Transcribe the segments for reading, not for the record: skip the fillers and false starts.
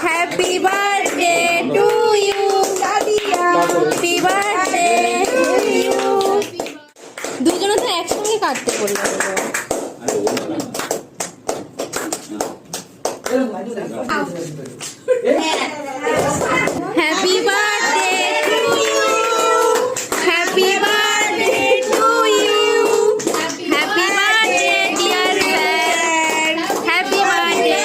Happy birthday to you Sadia, happy birthday to you. দুজনে তো একসঙ্গে কাটতে পড়লো। Happy birthday to you, happy birthday to you, happy birthday dear sir, happy birthday.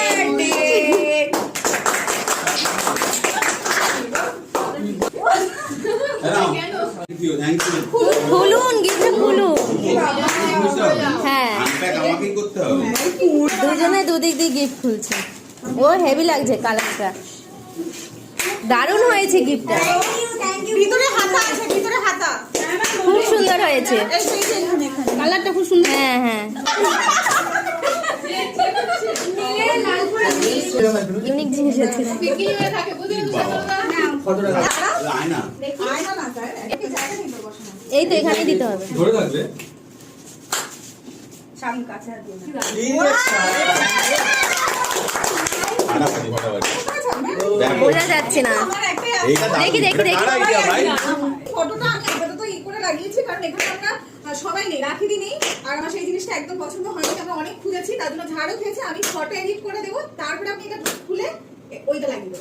খুলুন, gift খুলুন। হ্যাঁ, দুজনে দুদিক দিয়ে গিফট খুলছে। ও হেভি লাগছে কালারটা, দারুণ হয়েছে গিফটটা। ভিতরে হাতা আছে, ভিতরে হাতা খুব সুন্দর হয়েছে কালারটা, খুব সুন্দর। হ্যাঁ হ্যাঁ, ইউনিক জিনিস আছে। এই তো এখানে দিতে হবে। বোঝা যাচ্ছে না, দেখি দেখি দেখি। ফটোটা আমি আপাতত ই করে লাগিয়েছি, কারণ এখানে আমরা সবাই নেই, রাখি নেই, আর আমার সেই জিনিসটা একদম পছন্দ হয়নি। আমরা অনেক খুঁজেছি, তার জন্য ঝাড়ও খেয়েছি। আমি ফটো এডিট করে দেবো, তারপরে আপনি এটা খুলে ওইটা লাগিয়ে দেবো।